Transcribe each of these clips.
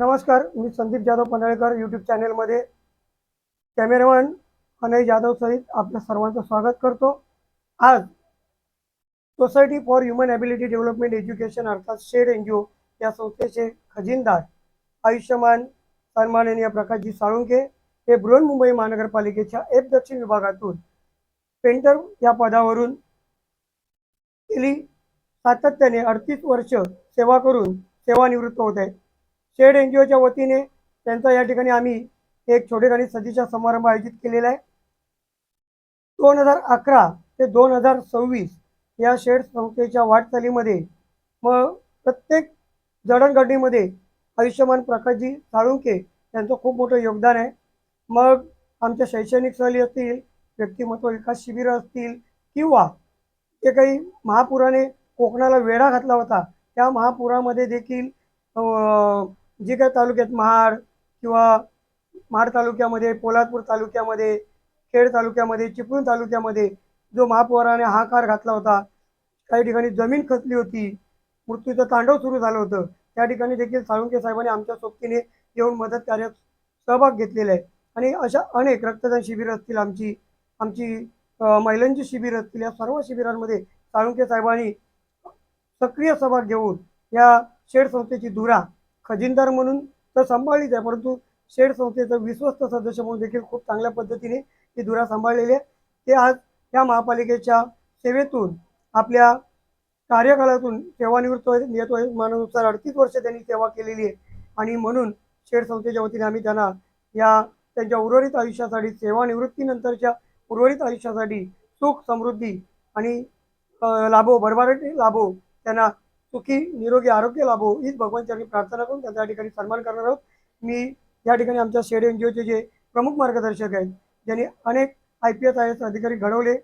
नमस्कार, मी संदीप जाधव पन्हाळेकर यूट्यूब चॅनलमध्ये कॅमेरामॅन अनय जाधव सहित आपल्या सर्वांचं स्वागत करतो। आज society for human ability development education अर्थात शेड NGO या संस्थेचे खजिनदार आयुष्यमान सन्माननीय प्रकाशजी साळुंखे हे बृहन्मुंबई महानगरपालिकेच्या एफ दक्षिण विभागातून पेंटर या पदावरून गेली सातत्याने 38 वर्ष सेवा करून सेवानिवृत्त होत आहेत। शेड NGOच्या वतीने त्यांचा या ठिकाणी आम्ही एक छोटेखानी सदिच्छा समारंभ आयोजित केलेला आहे। 2011 ते 2026 या शेड संस्थेच्या वाटचालीमध्ये मग प्रत्येक जडणघडणीमध्ये आयुष्यमान प्रकाशजी साळुंखे यांचं खूप मोठं योगदान आहे। मग आमच्या शैक्षणिक सहली असतील, व्यक्तिमत्व विकास शिबिरं असतील किंवा जे काही महापुराने कोकणाला वेढा घातला होता त्या महापुरामध्ये देखील जे काही तालुक्यात महाड किंवा महाड तालुक्यामध्ये, पोलादपूर तालुक्यामध्ये, खेड तालुक्यामध्ये, चिपळूण तालुक्यामध्ये जो महापुराने हाहाकार घातला होता, काही ठिकाणी जमीन खचली होती, मृत्यूचं तांडव सुरू झालं होतं, त्या ठिकाणी देखील साळुंखे साहेबांनी आमच्या सोबतीने येऊन मदत कार्यात सहभाग घेतलेला आहे। आणि अशा अनेक रक्तदान शिबिरं असतील, आमची महिलांची शिबिरं असतील, या सर्व शिबिरांमध्ये साळुंखे साहेबांनी सक्रिय सहभाग घेऊन या शेड संस्थेची धुरा खजिनदार म्हणून तर सांभाळलीच आहे, परंतु शेड संस्थेचं विश्वस्त सदस्य म्हणून देखील खूप चांगल्या पद्धतीने ही धुरा सांभाळलेली आहे। ते आज या महापालिकेच्या सेवेतून आपल्या कार्यकाळातून सेवानिवृत्त येतो आहे। मानानुसार 38 वर्ष त्यांनी सेवा केलेली आहे आणि म्हणून शेड संस्थेच्या वतीने आम्ही त्यांना त्यांच्या उर्वरित आयुष्यासाठी, सेवानिवृत्तीनंतरच्या उर्वरित आयुष्यासाठी सुख, समृद्धी आणि लाभो, भरभराटी लाभो, त्यांना सुखी निरोगी आरोग्य लाभो हीच भगवानचरणी प्रार्थना करून त्यांच्या ठिकाणी सन्मान करणार आहोत। मी या ठिकाणी आमच्या शेड NGOचे जे प्रमुख मार्गदर्शक आहेत, ज्यांनी अनेक IPS IAS अधिकारी घडवले,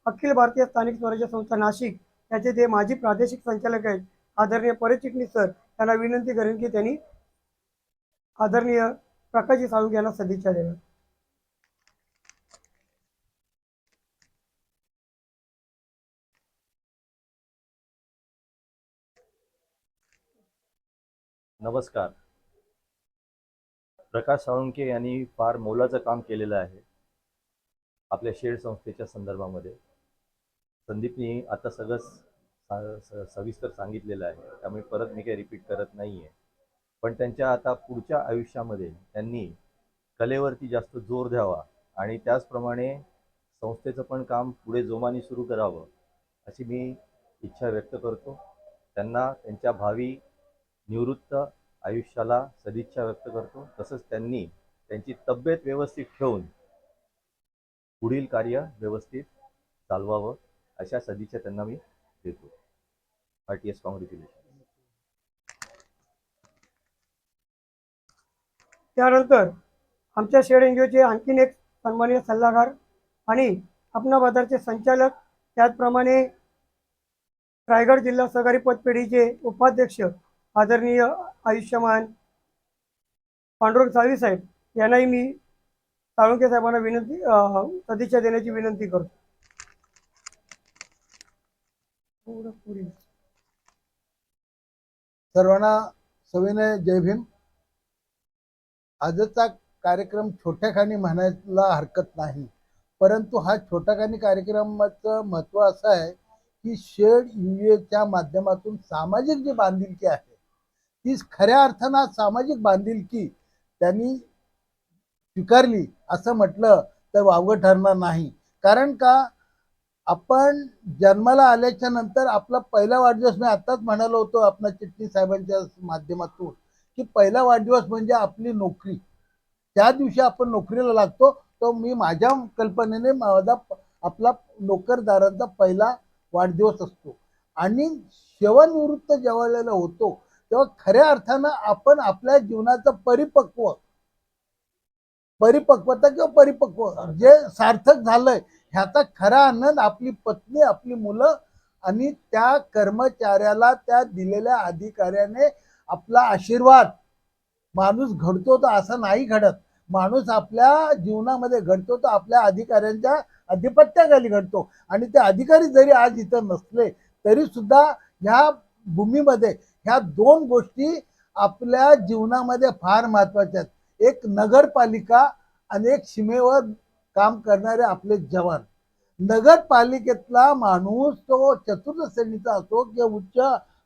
अखिल भारतीय स्थानिक स्वराज्य संस्था नाशिक याचे ते माजी प्रादेशिक संचालक आहेत, आदरणीय चिटणीस सर, त्यांना विनंती करेन की त्यांनी आदरणीय प्रकाशजी साळुंखे यांना सदिच्छा द्याव्या। नमस्कार। प्रकाश साळुंखे यांनी फार मोलाचं काम केलेलं आहे आपल्या शेड संस्थेच्या संदर्भामध्ये। संदीपनी आता सगळं सविस्तर सांगितलेलं आहे, त्यामुळे परत मी काही रिपीट करत नाही आहे। पण त्यांच्या आता पुढच्या आयुष्यामध्ये त्यांनी कलेवरती जास्त जोर द्यावा आणि त्याचप्रमाणे संस्थेचं पण काम पुढे जोमाने सुरू करावं अशी मी इच्छा व्यक्त करतो। त्यांना त्यांच्या भावी निवृत्त आयुष्याला सदिच्छा व्यक्त करतो। तसंच त्यांनी त्यांची तब्येत व्यवस्थित ठेवून पुढील कार्य व्यवस्थित चालवावं अशा सदिच्छा त्यांना मी देतो। RTS congratulation. त्यानंतर आमच्या शेड NGOचे आणखीन एक सन्माननीय सल्लागार आणि अपना बाजारचे संचालक, त्याचप्रमाणे रायगड जिल्हा सहकारी पतपेढीचे उपाध्यक्ष आदरणीय आयुष्यमान पांडुरंग साळवी साहेब यांनाही मी साळुंखे साहेबांना सदिच्छा देण्याची विनंती करतो। सर्वांना सविनय जय भीम। आजचा कार्यक्रम छोट्याखानी म्हणायला हरकत नाही, परंतु हा छोट्याखानी कार्यक्रमाचं महत्त्व असं आहे की शेड UAच्या माध्यमातून सामाजिक जी बांधिलकी आहे ती खऱ्या अर्थानं सामाजिक बांधिलकी त्यांनी स्वीकारली असं म्हटलं तर वावगं ठरणार नाही। कारण का, आपण जन्माला आल्याच्या नंतर आपला पहिला वाढदिवस, मी आताच म्हणालो होतो आपला चिटणीस साहेबांच्या माध्यमातून की पहिला वाढदिवस म्हणजे आपली नोकरी। त्या दिवशी आपण नोकरीला लागतो, तो मी माझ्या कल्पनेने आपला नोकरदारांचा पहिला वाढदिवस असतो। आणि सेवानिवृत्त जेव्हा होतो तेव्हा खऱ्या अर्थानं आपण आपल्या जीवनाचं परिपक्वता किंवा परिपक्व जे सार्थक झालंय ह्याचा खरा आनंद आपली पत्नी, आपली मुलं आणि त्या कर्मचाऱ्याला, त्या दिलेल्या अधिकाऱ्याने आपला आशीर्वाद, माणूस घडतो तर असं नाही घडत, माणूस आपल्या जीवनामध्ये घडतो तर आपल्या अधिकाऱ्यांच्या अधिपत्याखाली घडतो। आणि ते अधिकारी जरी आज इथं नसले तरी सुद्धा ह्या भूमीमध्ये ह्या दोन गोष्टी आपल्या जीवनामध्ये फार महत्वाचे आहेत. एक नगरपालिका आणि एक सीमेवर काम करणारे आपले जवान. नगरपालिकेतला माणूस तो चतुर्थ श्रेणीचा असो किंवा उच्च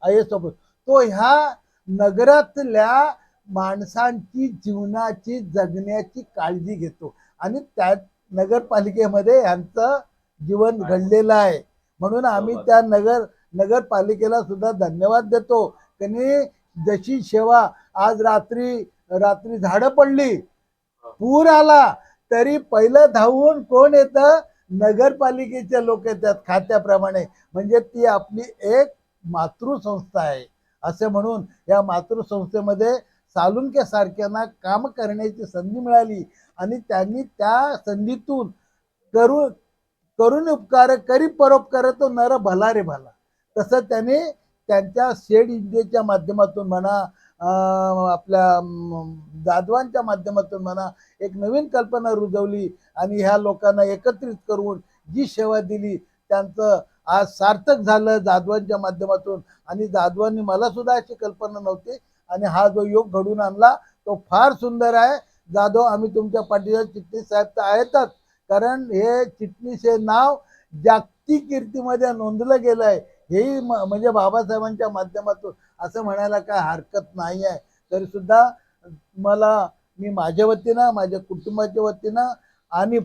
IAS असो, तो ह्या नगरातल्या माणसांची जीवनाची जगण्याची काळजी घेतो आणि त्या नगरपालिकेमध्ये यांचं जीवन घडलेलं आहे. म्हणून आम्ही त्या नगरपालिकेला सुद्धा धन्यवाद देतो. त्यांनी जशी सेवा, आज रात्री रात्री झाडं पडली, पूर आला, तरी पहिलं धावून कोण येतं? नगरपालिकेचे लोक येतात खात्याप्रमाणे. म्हणजे ती आपली एक मातृसंस्था आहे. असे म्हणून या मातृसंस्थेमध्ये सालुंके सारख्यांना काम करण्याची संधी मिळाली आणि त्यांनी त्या संधीतून करून उपकार करी परोपकार तो नर भला रे भला, तसं त्याने त्यांच्या शेड इंडियाच्या माध्यमातून म्हणा, आपल्या जाधवांच्या माध्यमातून म्हणा, एक नवीन कल्पना रुजवली आणि ह्या लोकांना एकत्रित करून जी सेवा दिली त्यांचं आज सार्थक झालं जाधवांच्या माध्यमातून. आणि जाधवांनी मला सुद्धा अशी कल्पना नव्हती आणि हा जो योग घडून आणला तो फार सुंदर आहे. जाधव, आम्ही तुमच्या पाठीला चिटणीस साहेब तर आहेतच, कारण हे चिटणीस हे नाव जागतिक कीर्तीमध्ये नोंदलं गेलं आहे. हेही म्हणजे बाबासाहेबांच्या माध्यमातून असं म्हणायला काय हरकत नाही आहे. तरी सुद्धा मी माझ्या वतीनं, माझ्या कुटुंबाच्या वतीनं आणि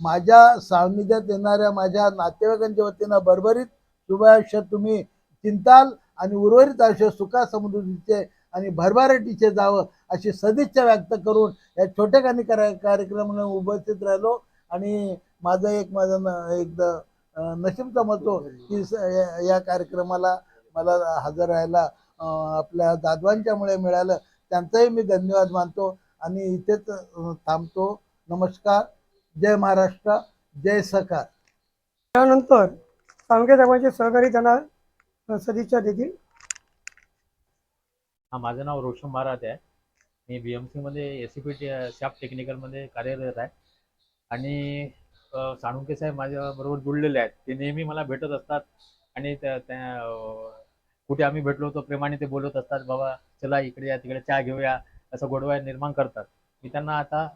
माझ्या सान्निध्यात येणाऱ्या माझ्या नातेवाईकांच्या वतीनं भरभरीत शुभायुष्य तुम्ही चिंताल आणि उर्वरित आयुष्य सुखा समृद्धीचे आणि भरभराटीचे जावं अशी सदिच्छा व्यक्त करून या छोट्याखानी कार्यक्रमाला उपस्थित राहिलो. आणि माझं एकदा नशीब समजतो की या कार्यक्रमाला मला हजर राहायला आपल्या जाधवांच्यामुळे मिळालं. त्यांचाही मी धन्यवाद मानतो आणि इथेच थांबतो. नमस्कार. जय महाराष्ट्र, जय सकार. त्यानंतर साळुंखे साहेबांचे सहकारी त्यांना सदिच्छा देतील. माझं नाव रोशन महाराज आहे. मी BMC मध्ये SCP शाफ्ट टेक्निकलमध्ये कार्यरत आहे आणि साळुंखे साहेब माझ्याबरोबर जुळलेले आहेत. ते नेहमी मला भेटत असतात आणि कुठे आम्ही भेटलो तर प्रेमाने ते बोलत असतात, बाबा चला इकडे या तिकडे चहा घेऊया, असं गोडवा निर्माण करतात. मी त्यांना आता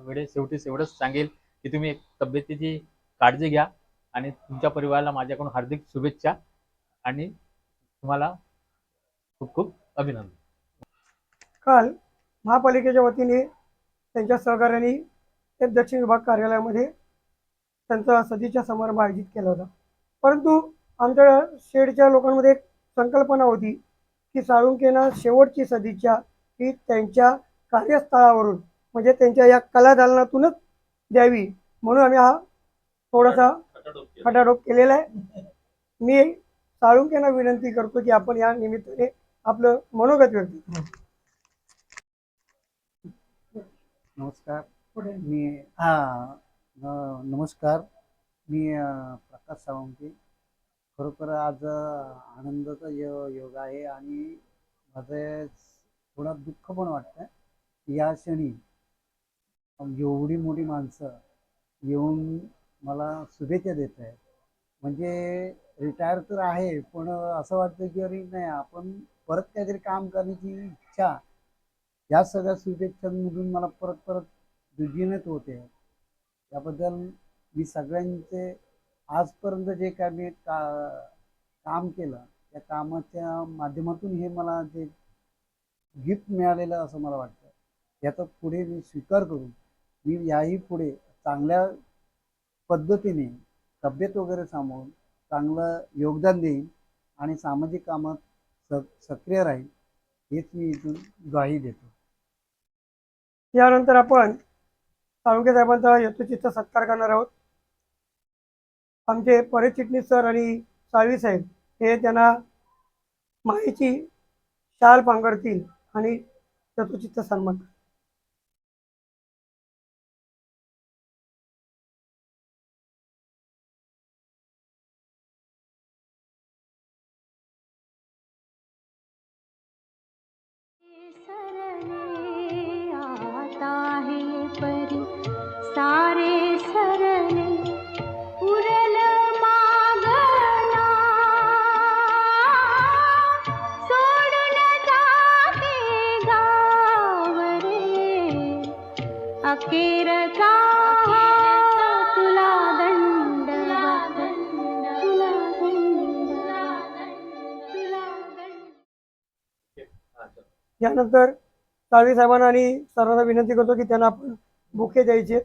वेळेस शेवटीच एवढंच सांगेल की तुम्ही तब्येतीची काळजी घ्या आणि तुमच्या परिवाराला माझ्याकडून हार्दिक शुभेच्छा आणि तुम्हाला खूप खूप अभिनंदन. काल महापालिकेच्या वतीने त्यांच्या सहकार्याने दक्षिण विभाग कार्यालयामध्ये त्यांचा सदिच्छा समारंभ आयोजित केला होता. परंतु आमच्या शेडच्या लोकांमध्ये एक संकल्पना होती की साळुंखेंना शेवटची सदिच्छा ही त्यांच्या कार्यस्थळावरून म्हणजे त्यांच्या या कलादालनातूनच द्यावी, म्हणून आम्ही हा थोडासा खटाटोप केलेला आहे. मी साळुंखेंना विनंती करतो की आपण या निमित्ताने आपलं मनोगत व्यक्त करू. नमस्कार. नमस्कार. मी प्रकाश साळुंखे. खरोखर आज आनंदाचा योग आहे आणि माझं थोडं दुःख पण वाटतं. या क्षणी एवढी मोठी माणसं येऊन मला शुभेच्छा देत आहेत. म्हणजे रिटायर तर आहे, पण असं वाटतं की अरे नाही, आपण परत काहीतरी काम करण्याची इच्छा, या सगळ्या शुभेच्छांमधून मला परत द्विगुणित होते. त्याबद्दल मी सगळ्यांचे आजपर्यंत जे काय मी काम केलं त्या कामाच्या माध्यमातून हे मला जे गिफ्ट मिळालेलं असं मला वाटतं. याचा पुढे मी स्वीकार करून मी याही पुढे चांगल्या पद्धतीने तब्येत वगैरे सांभाळून चांगलं योगदान देईन आणि सामाजिक कामात सक्रिय राहील, हेच मी इथून ग्वाही देतो. यानंतर आपण साळुंखे साहेबांचा यथोचित सत्कार करणार आहोत. आमचे परेश चिटणीस सर आणि साळवी साहेब हे त्यांना मायेची शाल पांघरतील आणि यथोचित सन्मान. सारे सरले उरल मागना सोडून यानंतर साळवी साहेबांना आणि सरांना विनंती करतो की त्यांना आपण बुके द्यायचे,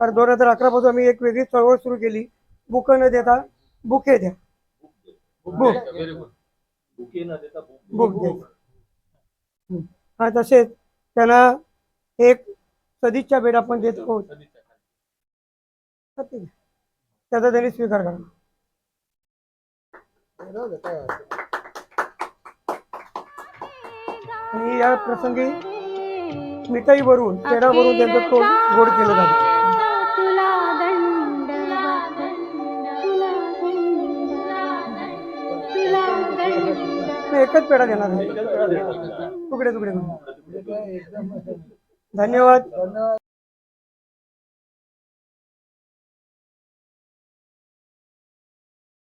कारण 2011 पासून आम्ही एक वेगळी चळवळ सुरू केली, बुक न देता बुके द्या, बुक बुके न देता बुक द्यायचं. हा, तसेच त्यांना एक सदिच्छा भेट आपण देत आहोत, त्याचा त्यांनी स्वीकार करा. आणि या प्रसंगी मिठाई भरून पेढा भरून त्यांचं तोंड गोड केलं जातं. तुला दंडवत तुला दंडवत मी एकच पेढा देणार आहे, तुकडे तुकडे करून. धन्यवाद.